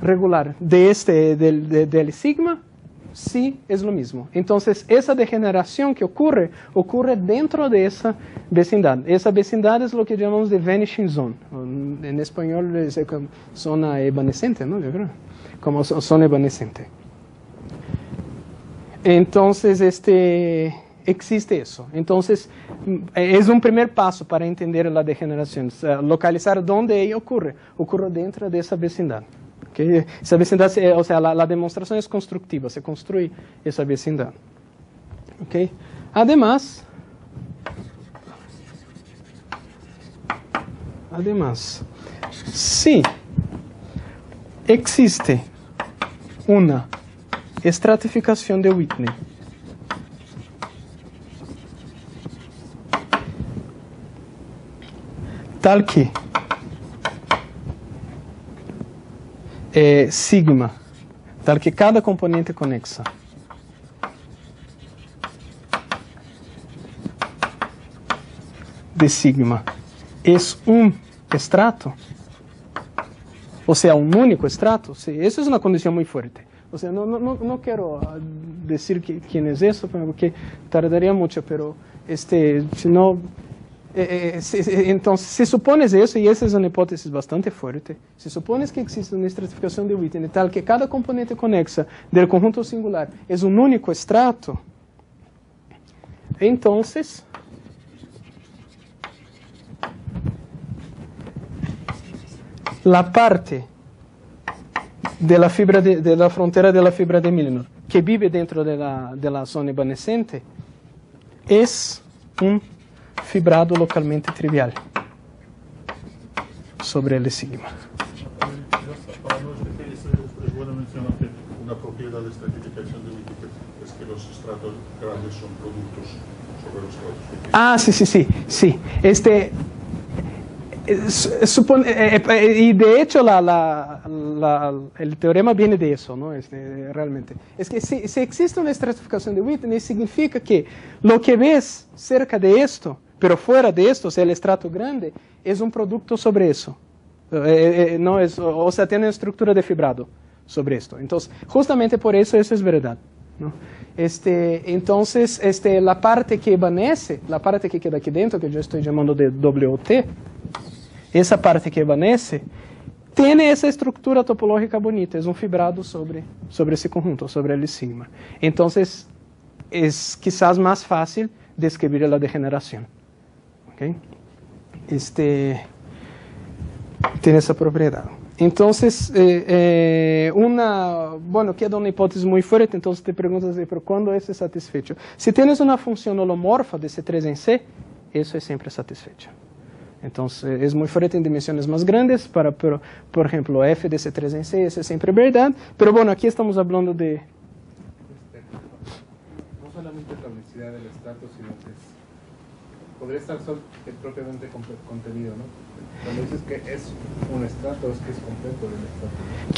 regular del sigma, sí es lo mismo. Entonces, esa degeneración que ocurre dentro de esa vecindad. Esa vecindad es lo que llamamos de vanishing zone. En español es como zona evanescente, ¿no? Yo creo. Como zona evanescente. Entonces, existe eso. Entonces, es un primer paso para entender la degeneración. Localizar dónde ella ocurre. Ocurre dentro de esa vecindad. ¿Okay? Esa vecindad, o sea, la demostración es constructiva, se construye esa vecindad. ¿Okay? Además, si existe una estratificación de Whitney tal que sigma, tal que cada componente conexa de sigma es un estrato, o sea, un único estrato. Sí, eso es una condición muy fuerte. O sea, no quiero decir quién es eso, porque tardaría mucho, pero si no... entonces, si supones eso, y esa es una hipótesis bastante fuerte, si supones que existe una estratificación de Whitney tal que cada componente conexa del conjunto singular es un único estrato, entonces la parte de la fibra de la frontera de la fibra de Milnor que vive dentro de la zona evanescente es un fibrado localmente trivial sobre el sigma. Para no es bueno mencionar que una propiedad de estratificación de Whittaker es que los estratos grandes son productos sobre los estratos pequeños. Ah, sí. Y de hecho el teorema viene de eso, ¿no? Realmente. Es que si existe una estratificación de Whitney, significa que lo que ves cerca de esto, pero fuera de esto, o sea, el estrato grande, es un producto sobre eso. No es, o sea, tiene una estructura de fibrado sobre esto. Entonces, justamente por eso es verdad, ¿no? Entonces, la parte que evanece, la parte que queda aquí dentro, que yo estoy llamando de WT, esa parte que evanece, tiene esa estructura topológica bonita, es un fibrado sobre ese conjunto, sobre el sigma. Entonces, es quizás más fácil describir la degeneración. ¿Okay? Tiene esa propiedad. Entonces, queda una hipótesis muy fuerte, entonces te preguntas, ¿pero cuándo es satisfecho? Si tienes una función holomorfa de C3 en C, eso es siempre satisfecho. Entonces, es muy fuerte en dimensiones más grandes, por ejemplo, f de C3 en C, eso es siempre verdad, pero bueno, aquí estamos hablando de... No solamente la unicidad del estrato, sino que podría estar propiamente contenido, ¿no? Cuando dices que es un estrato, es que es completo el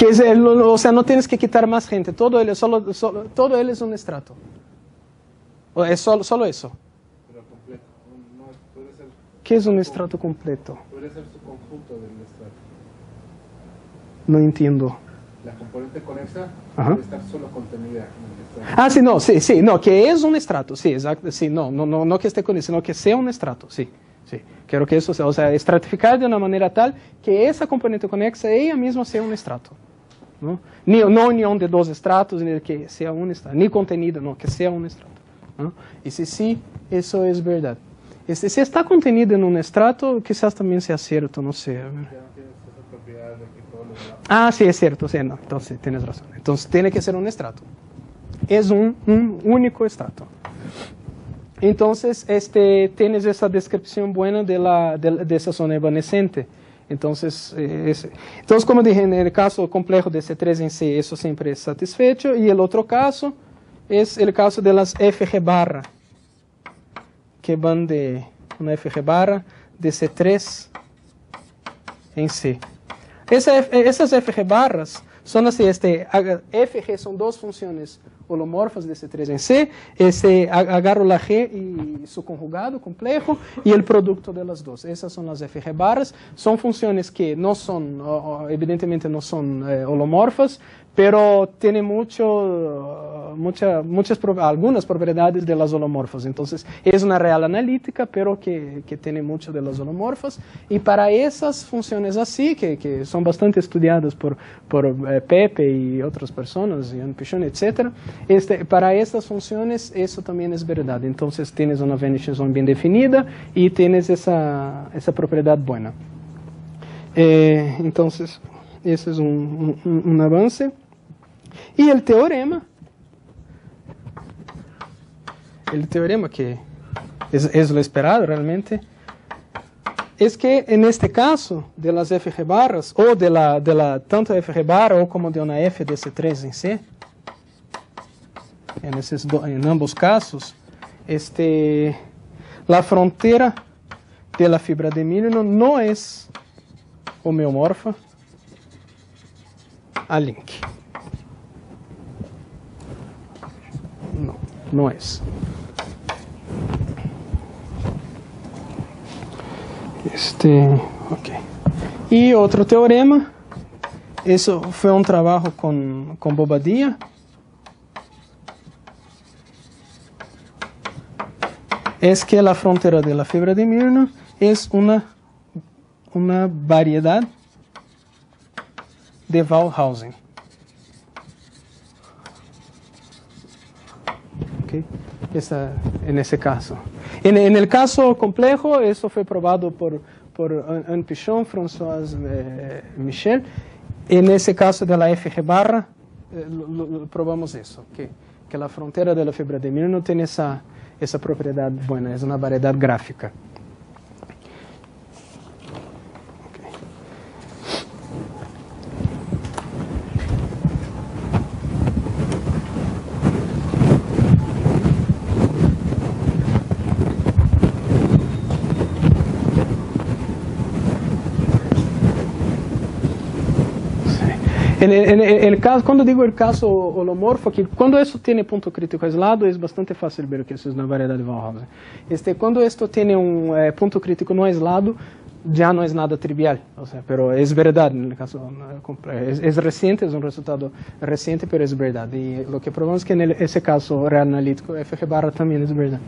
estrato. O sea, no tienes que quitar más gente, todo él es un estrato. O es solo eso. Pero completo. No, puede ser... ¿Qué es un estrato completo? Podría ser su conjunto del estrato. No entiendo. La componente conexa Ajá. puede estar solo contenida en el estrato. Sí, no, que es un estrato, sí, exacto, sí, no que esté con eso, sino que sea un estrato, sí. Quiero que eso sea, o sea, estratificar de una manera tal que esa componente conexa ella misma sea un estrato, ¿no? No unión de dos estratos, ni que sea un estrato, ni contenido, no, que sea un estrato, ¿no? Y si sí, eso es verdad. Si está contenido en un estrato, quizás también sea cierto, no sé. A ver. Ya no tienes esa propiedad de que todos los... Sí, es cierto, sí, no, entonces tienes razón. Entonces tiene que ser un estrato. Es un único estrato. Entonces, tienes esa descripción buena de esa zona evanescente. Entonces, como dije, en el caso complejo de C3 en C, eso siempre es satisfecho. Y el otro caso es el caso de las FG barra, que van de una FG barra de C3 en C. Esas FG barras son así, F y G son dos funciones holomorfas de C3 en C, agarro la G y su conjugado complejo y el producto de las dos. Esas son las F y G barras, son funciones que no son, evidentemente no son holomorfas, pero tiene algunas propiedades de las holomorfas. Entonces, es una real analítica, pero que tiene mucho de las holomorfas. Y para esas funciones así, que son bastante estudiadas por Pepe y otras personas, Jan Pichon, etc., para estas funciones eso también es verdad. Entonces, tienes una vanishing zone bien definida y tienes esa propiedad buena. Entonces, ese es un avance. Y el teorema que es lo esperado realmente, es que en este caso de las FG barras, o de la tanto FG barra o como de una F de C3 en C, en ambos casos, la frontera de la fibra de Milnor no es homeomorfa a link. No es. Ok. Y otro teorema, eso fue un trabajo con Bobadilla. Es que la frontera de la fibra de Milnor es una variedad de Waldhausen. En ese caso. En el caso complejo, eso fue probado por Anne Pichon, François Michel. En ese caso de la FG barra, probamos eso, que la frontera de la fibra de Milnor tiene esa propiedad buena, es una variedad gráfica. Cuando digo el caso holomorfo, aquí, cuando esto tiene punto crítico aislado, es bastante fácil ver que eso es una variedad de Waldhausen. Cuando esto tiene un punto crítico no aislado, ya no es nada trivial, pero es verdad, en el caso es reciente, es un resultado reciente, pero es verdad. Y lo que probamos es que en ese caso real analítico, FG barra también es verdad.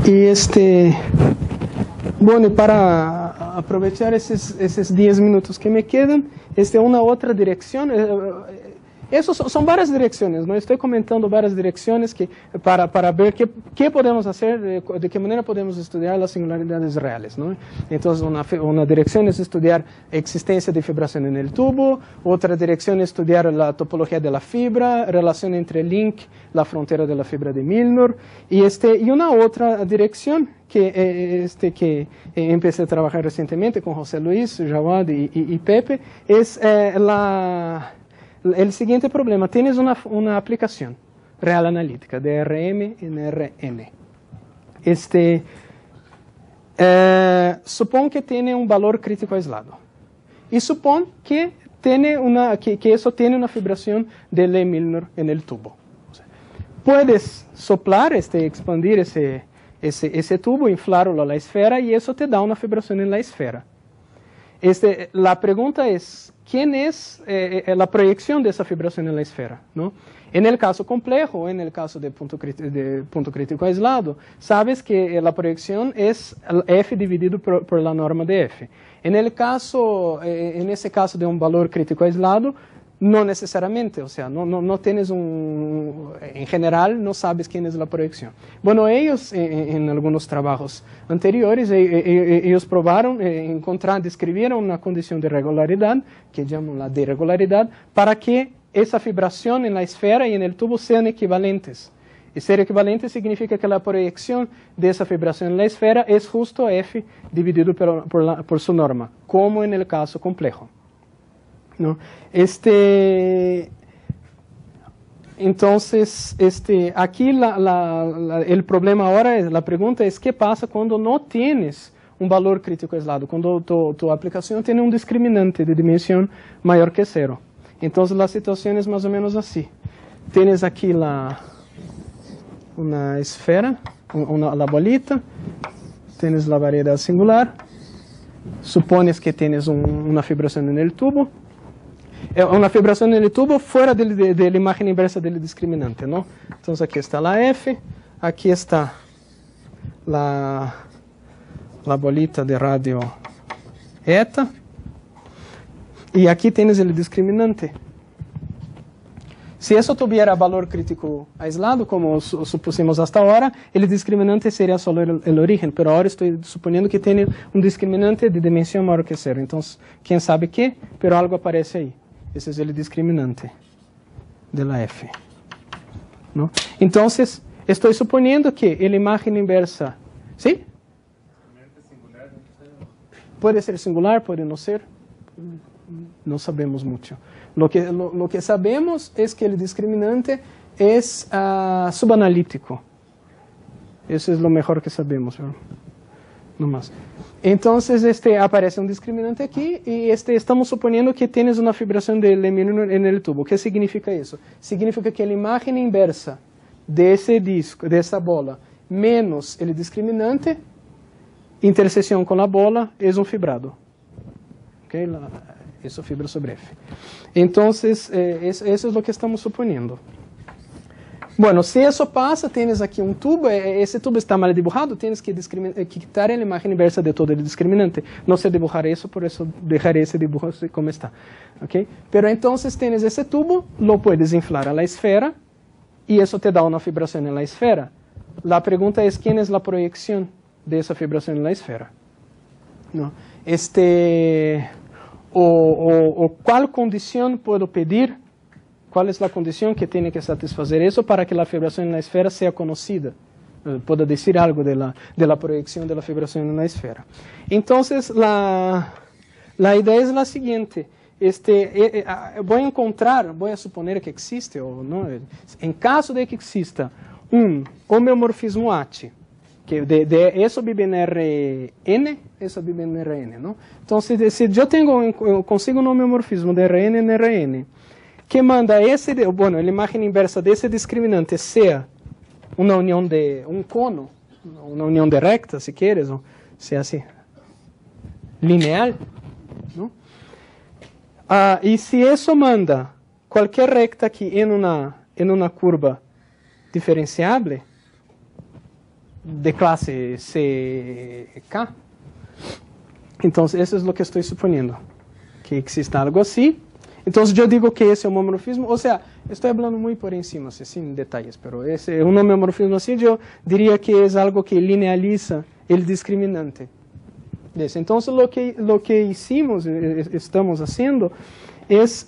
Y bueno, para aprovechar esos 10 minutos que me quedan, una otra dirección, son varias direcciones, ¿no? Estoy comentando varias direcciones para ver qué podemos hacer, de qué manera podemos estudiar las singularidades reales, ¿no? Entonces, una dirección es estudiar existencia de fibración en el tubo, otra dirección es estudiar la topología de la fibra, relación entre el link, la frontera de la fibra de Milnor, y una otra dirección que empecé a trabajar recientemente con José Luis, Jawad y Pepe, es el siguiente problema. Tienes una aplicación real analítica de RM en RN. Supón que tiene un valor crítico aislado. Y supón que eso tiene una fibración de Le Milnor en el tubo. Puedes soplar, expandir ese tubo, inflarlo a la esfera y eso te da una fibración en la esfera. La pregunta es, ¿quién es la proyección de esa fibración en la esfera? ¿No? En el caso complejo, o en el caso de punto crítico aislado, sabes que la proyección es F dividido por la norma de F. En ese caso de un valor crítico aislado, no necesariamente, no tienes en general no sabes quién es la proyección. Bueno, ellos en algunos trabajos anteriores, ellos probaron, describieron una condición de regularidad, que llaman la deregularidad, para que esa fibración en la esfera y en el tubo sean equivalentes. Y ser equivalente significa que la proyección de esa fibración en la esfera es justo F dividido por su norma, como en el caso complejo. ¿no? Entonces, aquí el problema ahora, la pregunta es, ¿qué pasa cuando no tienes un valor crítico aislado? Cuando tu aplicación tiene un discriminante de dimensión mayor que 0. Entonces, la situación es más o menos así. Tienes aquí una esfera, la bolita, tienes la variedad singular, supones que tienes una fibración en el tubo, una fibración en el tubo fuera de la imagen inversa del discriminante, ¿no? Entonces aquí está la F, aquí está la bolita de radio eta, y aquí tienes el discriminante. Si eso tuviera valor crítico aislado, como supusimos hasta ahora, el discriminante sería solo el origen, pero ahora estoy suponiendo que tiene un discriminante de dimensión mayor que 0. Entonces, quién sabe qué, pero algo aparece ahí. Ese es el discriminante de la F, ¿no? Entonces, estoy suponiendo que la imagen inversa, ¿sí? Puede ser singular, puede no ser, no sabemos mucho. Lo que sabemos es que el discriminante es subanalítico. Eso es lo mejor que sabemos, ¿verdad? No más. Entonces, aparece un discriminante aquí y estamos suponiendo que tienes una fibración de lemino en el tubo. ¿Qué significa eso? Significa que la imagen inversa de ese disco, de esa bola, menos el discriminante, intersección con la bola, es un fibrado. ¿Okay? Eso fibra sobre F. Entonces, eso es lo que estamos suponiendo. Bueno, si eso pasa, tienes aquí un tubo, ese tubo está mal dibujado, tienes que quitar la imagen inversa de todo el discriminante. No sé dibujar eso, por eso dejaré ese dibujo como está. ¿Okay? Pero entonces tienes ese tubo, lo puedes inflar a la esfera, y eso te da una fibración en la esfera. La pregunta es, ¿quién es la proyección de esa fibración en la esfera? ¿No? O ¿cuál condición puedo pedir? ¿Cuál es la condición que tiene que satisfacer eso para que la fibración en la esfera sea conocida? Puedo decir algo de la proyección de la fibración en la esfera. Entonces, la idea es la siguiente. Voy a suponer que existe, o no, en caso de que exista un homeomorfismo H, que de eso vive en Rn, eso vive en Rn, ¿no? Entonces, si yo consigo un homeomorfismo de Rn en Rn, que manda la imagen inversa de ese discriminante sea una unión de un cono, una unión de recta, si quieres, o sea así, lineal, ¿no? Y si eso manda cualquier recta aquí en una curva diferenciable de clase CK, entonces eso es lo que estoy suponiendo, que exista algo así. Entonces yo digo que ese homomorfismo, o sea, estoy hablando muy por encima, sin detalles, pero un homomorfismo así yo diría que es algo que linealiza el discriminante. Entonces lo que hicimos, estamos haciendo, es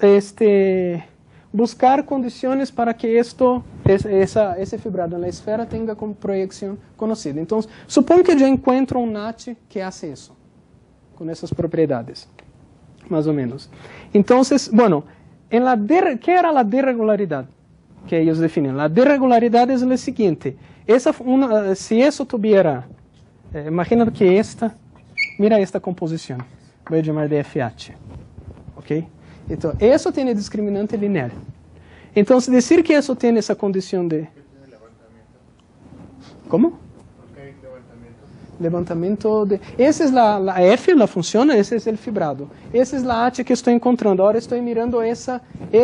buscar condiciones para que ese fibrado en la esfera tenga como proyección conocida. Entonces, supongo que yo encuentro un H que hace eso, con esas propiedades. Más o menos. Entonces, bueno, ¿qué era la desregularidad que ellos definen? La desregularidad es la siguiente. Si eso tuviera, imagina que mira esta composición, voy a llamar de FH. ¿Ok? Entonces, eso tiene discriminante lineal. Entonces, decir que eso tiene esa condición de... ¿Cómo? Levantamento de... Essa é la F, la función, esse é el fibrado. Essa é la H que estou encontrando. Agora estou mirando essa...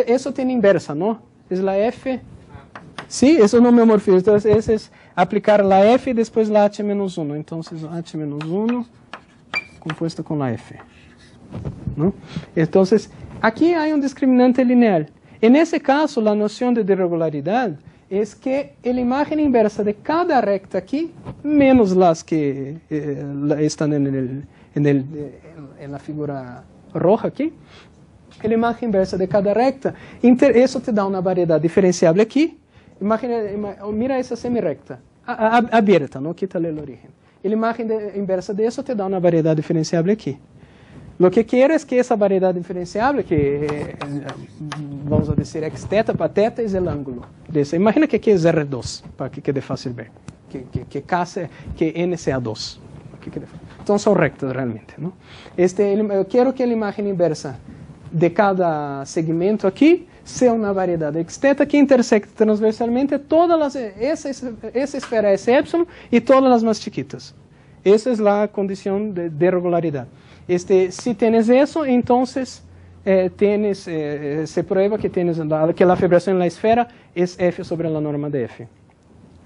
Isso tem inversa, não? É la F... Sí, eso es homeomorfismo. Entonces, ese es aplicar la F y después la H menos 1. Entonces, H menos 1 compuesta con la F. ¿No? Entonces, aquí hay un discriminante lineal. En ese caso, la noción de irregularidad es que la imagen inversa de cada recta aquí, menos las que están en la figura roja aquí, la imagen inversa de cada recta, eso te da una variedad diferenciable aquí. Mira esa semirecta, abierta, no quítale el origen. La imagen inversa de eso te da una variedad diferenciable aquí. Lo que quiero es que esa variedad diferenciable, que vamos a decir x teta para teta, es el ángulo. Imagina que aquí es R2, para que quede fácil ver. Que N sea 2. Entonces son rectas realmente, ¿no? Quiero que la imagen inversa de cada segmento aquí sea una variedad x teta que intersecte transversalmente esa esfera S epsilon y todas las más chiquitas. Esa es la condición de regularidad. Si tienes eso, entonces se prueba que la fibración en la esfera es F sobre la norma de F.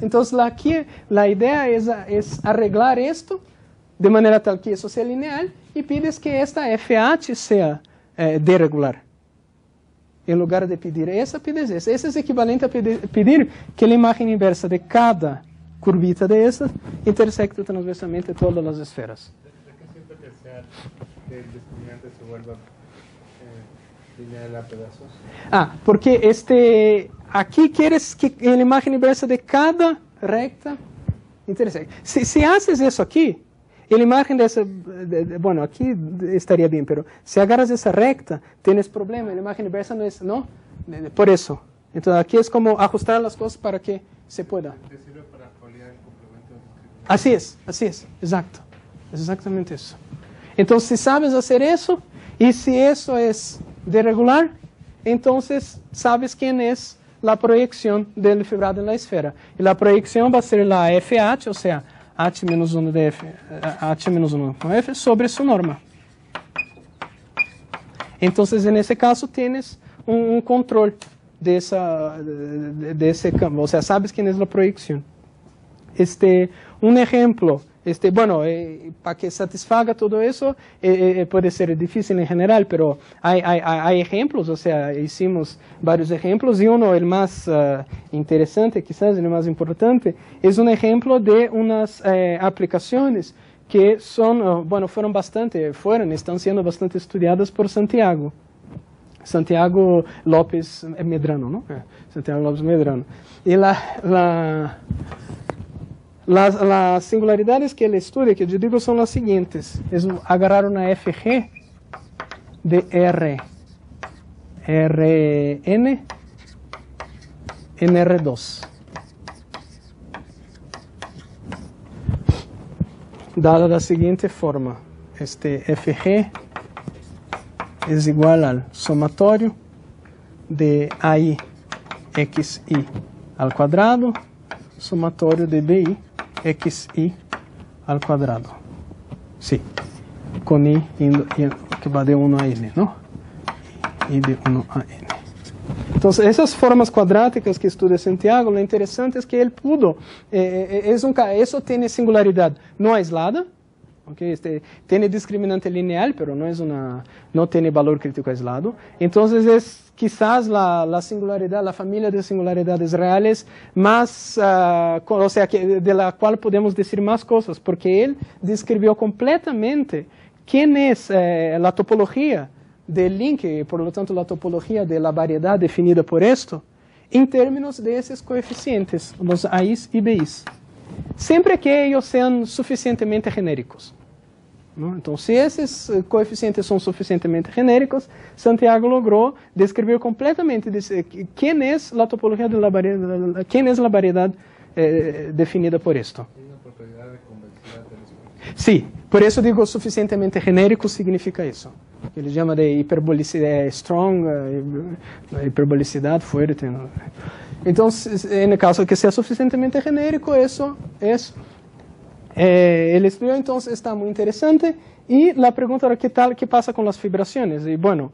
Entonces aquí la idea es arreglar esto de manera tal que eso sea lineal y pides que esta FH sea deregular. En lugar de pedir esa, pides esa. Ese es equivalente a pedir que la imagen inversa de cada curvita de esas intersecte transversalmente todas las esferas. ¿De qué siempre que sea que el discriminante se vuelva lineal a pedazos? Porque aquí quieres que la imagen inversa de cada recta intersecte. Si haces eso aquí, la imagen de esa, bueno, aquí estaría bien, pero si agarras esa recta, tienes problema, la imagen inversa no es, ¿no? Por eso. Entonces aquí es como ajustar las cosas para que se pueda. ¿Te sirve para foliar el complemento discriminante? Así es, exacto. Es exactamente eso. Entonces, si sabes hacer eso, y si eso es deregular, entonces sabes quién es la proyección del fibrado en la esfera. Y la proyección va a ser la FH, o sea, H-1 de F, H-1 con F sobre su norma. Entonces, en ese caso, tienes un control de ese campo, o sea, sabes quién es la proyección. Un ejemplo, para que satisfaga todo eso, puede ser difícil en general, pero hay ejemplos, o sea, hicimos varios ejemplos, y uno, el más interesante, quizás el más importante, es un ejemplo de unas aplicaciones que están siendo bastante estudiadas por Santiago López Medrano, ¿no? Santiago López Medrano. Y las singularidades que él estudia, que yo digo, son las siguientes. Es agarrar una FG de Rn en R2. Dada la siguiente forma. FG es igual al sumatorio de AI xi al cuadrado, sumatorio de BI xi al cuadrado. Sí, con I que va de 1 a n, ¿no? I de 1 a n. Entonces, esas formas cuadráticas que estudia Santiago, lo interesante es que él pudo, eso tiene singularidad no aislada, okay? Tiene discriminante lineal, pero no tiene valor crítico aislado. Entonces, es quizás la singularidad, la familia de singularidades reales más, o sea, de la cual podemos decir más cosas, porque él describió completamente quién es la topología del link, y por lo tanto la topología de la variedad definida por esto, en términos de esos coeficientes, los A's y B's. Siempre que ellos sean suficientemente genéricos, ¿no? Entonces, si esos coeficientes son suficientemente genéricos, Santiago logró describir completamente quién es la topología de la variedad, quién es la variedad definida por esto. Hay una propiedad de convexidad de los... Sí, por eso digo suficientemente genérico significa eso. Ele llama de hiperbolicidad strong, hiperbolicidad fuerte, ¿no? Entonces, en el caso de que sea suficientemente genérico, eso es... el estudio entonces está muy interesante. Y la pregunta era, ¿qué pasa con las fibraciones? Y bueno,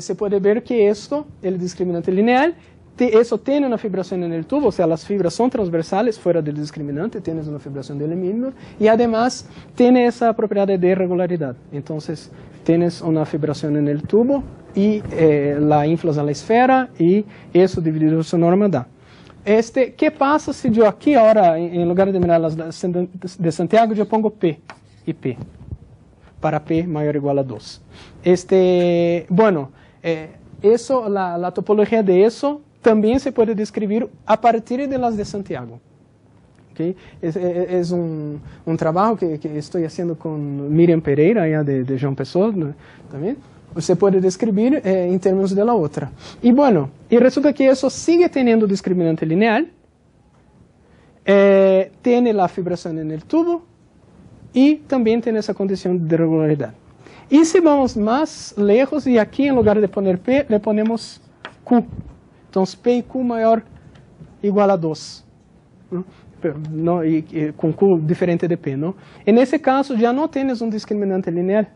se puede ver que esto, el discriminante lineal, eso tiene una fibración en el tubo, o sea, las fibras son transversales fuera del discriminante, tienes una fibración del mínimo, y además tiene esa propiedad de irregularidad. Entonces, tienes una fibración en el tubo y la inflas a la esfera, y eso dividido por su norma da. ¿Qué pasa si yo aquí ahora, en lugar de mirar las de Santiago, yo pongo P y P, para P mayor o igual a 2? Bueno, la topología de eso también se puede describir a partir de las de Santiago. ¿okay? Es un trabajo que estoy haciendo con Miriam Pereira, allá de João Pessoa, ¿no? También. Se puede describir en términos de la otra. Y bueno, y resulta que eso sigue teniendo discriminante lineal, tiene la fibración en el tubo y también tiene esa condición de regularidad. Y si vamos más lejos, y aquí en lugar de poner P, le ponemos Q. Entonces P y Q mayor igual a 2. ¿No? Pero, ¿no? Y con Q diferente de P, ¿no? En ese caso ya no tienes un discriminante lineal,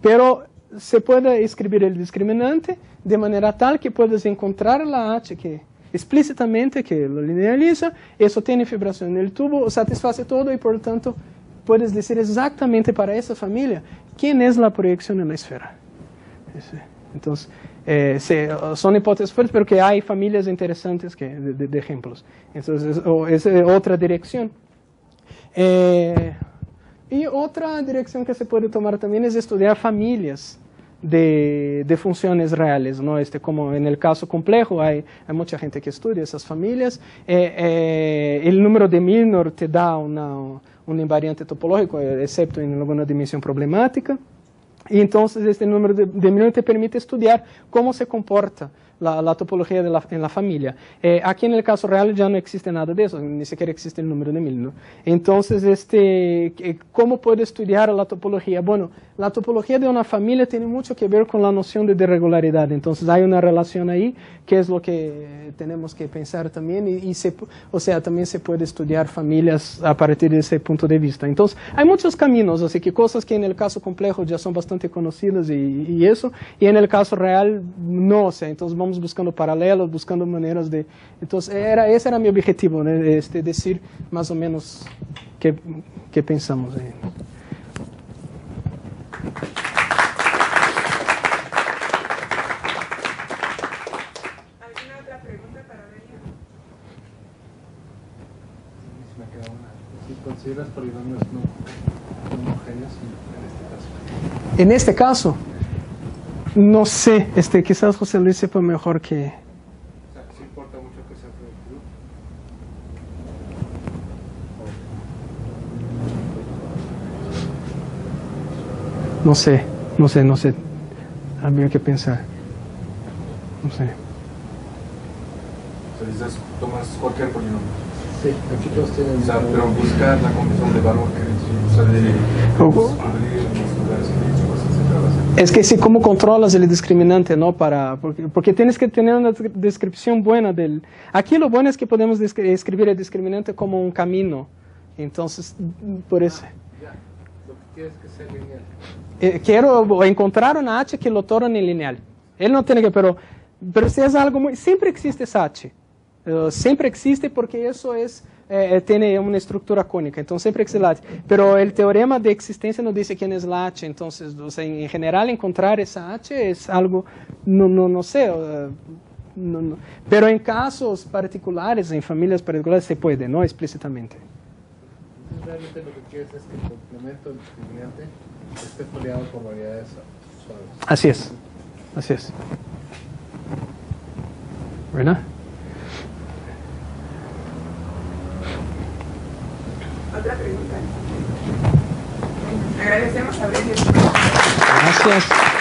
pero se puede escribir el discriminante de manera tal que puedes encontrar la H que explícitamente que lo linealiza, eso tiene fibración en el tubo, satisface todo y por lo tanto puedes decir exactamente para esa familia quién es la proyección en la esfera. Entonces, son hipótesis fuertes, pero que hay familias interesantes de ejemplos. Entonces, es otra dirección. Y otra dirección que se puede tomar también es estudiar familias de funciones reales, ¿no? Como en el caso complejo, hay mucha gente que estudia esas familias. El número de Milnor te da un invariante topológico, excepto en alguna dimensión problemática. Y entonces este número de Milnor te permite estudiar cómo se comporta la topología en la familia. Aquí en el caso real ya no existe nada de eso, ni siquiera existe el número de Milnor. Entonces, ¿cómo puedo estudiar la topología? Bueno, la topología de una familia tiene mucho que ver con la noción de regularidad. Entonces, hay una relación ahí, que es lo que tenemos que pensar también, o sea, también se puede estudiar familias a partir de ese punto de vista. Entonces, hay muchos caminos, así que cosas que en el caso complejo ya son bastante conocidas y eso, y en el caso real no, o sea, entonces vamos buscando paralelos, buscando maneras de... Entonces, ese era mi objetivo, ¿no? Decir más o menos qué pensamos ahí. ¿Alguna otra pregunta para Daniel? Me queda una. ¿Si consideras polinomios no homogéneos en este caso? En este caso, no sé, quizás José Luis sepa mejor que... O sea, ¿sí importa mucho que sea productivo? No sé. Habría que pensar. No sé. O sea, dices, tomas cualquier polinomio. Sí, aquí todos tienen... O sea, pero buscar la conversión de valor que sucede de Es que si cómo controlas el discriminante, ¿no? Porque tienes que tener una descripción buena del... Aquí lo bueno es que podemos escribir el discriminante como un camino. Entonces, por eso... Ya, lo que quieres es que sea lineal. Quiero encontrar una H que lo torne lineal. Él no tiene que... Pero si es algo muy... Siempre existe esa H. Siempre existe porque eso tiene una estructura cónica, entonces siempre existe la H. Pero el teorema de existencia no dice quién es la H, entonces, o sea, en general encontrar esa H es algo, no sé, no. Pero en casos particulares, en familias particulares se puede, no explícitamente. Entonces realmente lo que quieres es que el complemento del discriminante esté foliado por variedades suaves. Así es. ¿Verdad? ¿Otra pregunta? Agradecemos a Aurelio. Gracias.